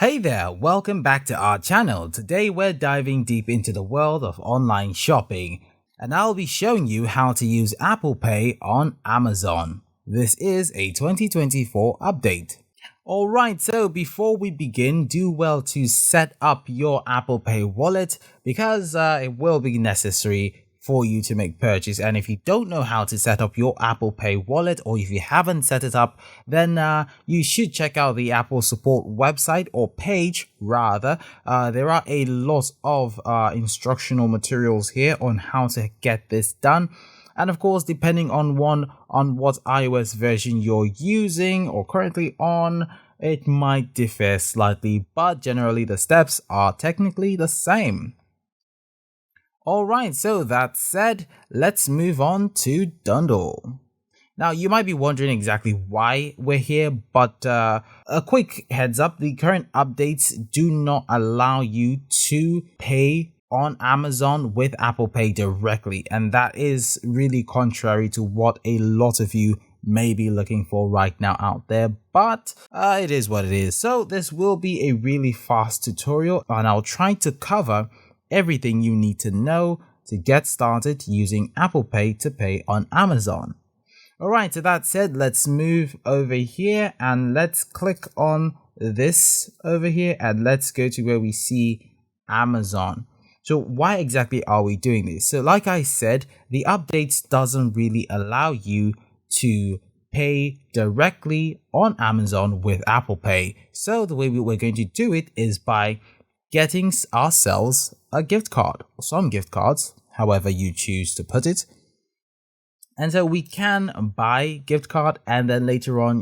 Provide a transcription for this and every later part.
Hey there, welcome back to our channel. Today we're diving deep into the world of online shopping, and I'll be showing you how to use Apple Pay on Amazon. This is a 2024 update. Alright, so before we begin, do well to set up your Apple Pay wallet because it will be necessary for you to make purchase. And if you don't know how to set up your Apple Pay wallet, or if you haven't set it up, then you should check out the Apple support website or page rather. There are a lot of instructional materials here on how to get this done. And of course, depending on what iOS version you're using or currently on, it might differ slightly, but generally the steps are technically the same. Alright, so that said, let's move on to Dundle. Now, you might be wondering exactly why we're here, but a quick heads up, the current updates do not allow you to pay on Amazon with Apple Pay directly, and that is really contrary to what a lot of you may be looking for right now out there, but it is what it is. So this will be a really fast tutorial, and I'll try to cover everything you need to know to get started using Apple Pay to pay on Amazon. Alright, so that said, let's move over here and let's click on this over here and let's go to where we see Amazon. So why exactly are we doing this? So like I said, the updates doesn't really allow you to pay directly on Amazon with Apple Pay. So the way we're going to do it is by getting ourselves a gift card, or some gift cards, however you choose to put it. And so we can buy gift card and then later on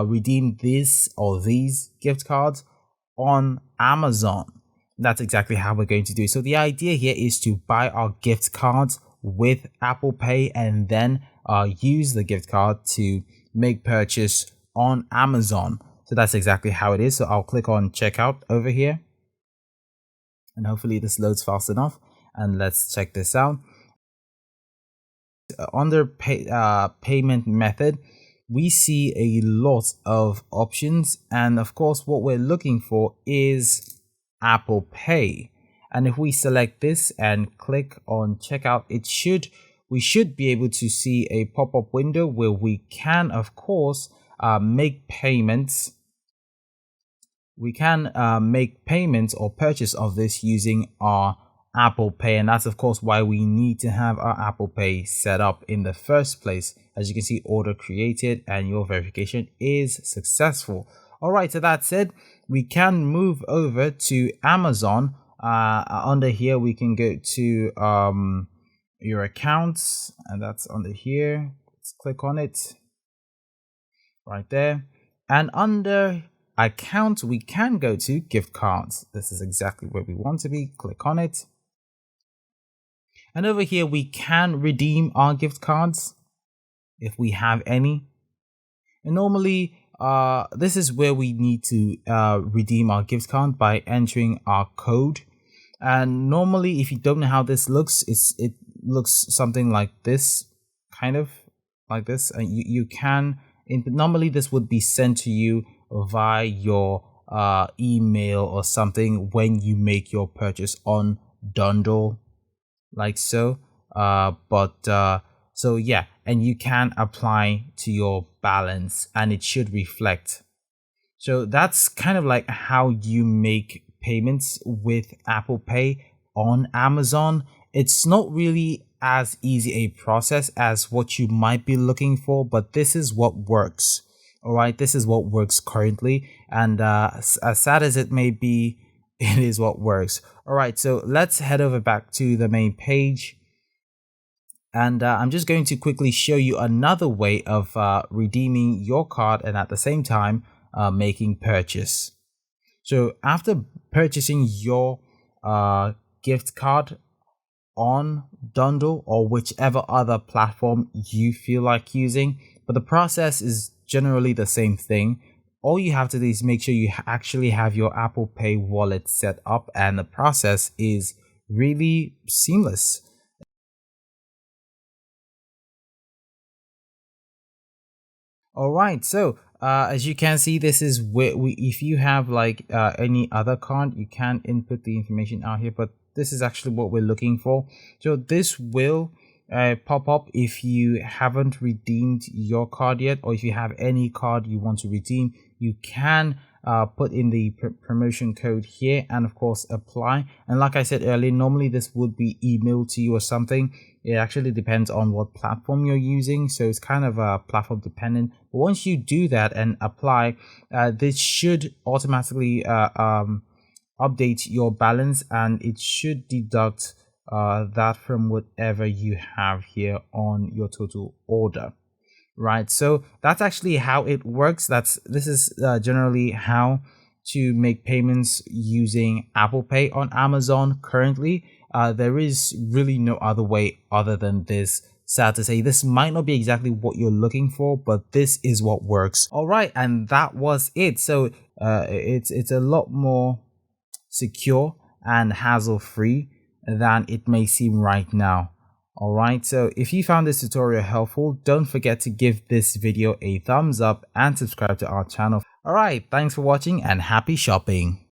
redeem this or these gift cards on Amazon. That's exactly how we're going to do it. So the idea here is to buy our gift cards with Apple Pay and then use the gift card to make purchase on Amazon. So that's exactly how it is. So I'll click on checkout over here. And hopefully this loads fast enough. And let's check this out. Under payment method, we see a lot of options. And of course, what we're looking for is Apple Pay. And if we select this and click on checkout, we should be able to see a pop-up window where we can, of course, make payments. We can make payments or purchase of this using our Apple Pay, and that's of course why we need to have our Apple Pay set up in the first place. As you can see, order created and your verification is successful. Alright, so that said, we can move over to Amazon. Under here we can go to your accounts, and that's under here. Let's click on it right there, and under account we can go to gift cards. This is exactly where we want to be. Click on it, and over here we can redeem our gift cards if we have any. And normally this is where we need to redeem our gift card by entering our code. And normally, if you don't know how this looks, it looks something like this, kind of like this. And you can normally this would be sent to you via your email or something when you make your purchase on Dundle, like so. So yeah, and you can apply to your balance and it should reflect. So that's kind of like how you make payments with Apple Pay on Amazon. It's not really as easy a process as what you might be looking for, but this is what works. Alright, this is what works currently, and as sad as it may be, it is what works. Alright, so let's head over back to the main page, and I'm just going to quickly show you another way of redeeming your card and at the same time making purchase. So after purchasing your gift card on Dundle or whichever other platform you feel like using, but the process is generally the same thing. All you have to do is make sure you actually have your Apple Pay wallet set up, and the process is really seamless. Alright, so As you can see, this is where if you have like any other card, you can input the information out here, but this is actually what we're looking for. So this will pop up if you haven't redeemed your card yet, or if you have any card you want to redeem. You can put in the promotion code here and of course apply. And like I said earlier, normally this would be emailed to you or something. It actually depends on what platform you're using, so it's kind of platform dependent. But once you do that and apply, this should automatically update your balance, and it should deduct that from whatever you have here on your total order. Right, so that's actually how it works. This is generally how to make payments using Apple Pay on Amazon currently. There is really no other way other than this. Sad to say, this might not be exactly what you're looking for, but this is what works. All right, and that was it. So it's a lot more secure and hassle-free than it may seem right now. Alright, so if you found this tutorial helpful, don't forget to give this video a thumbs up and subscribe to our channel. Alright, thanks for watching and happy shopping.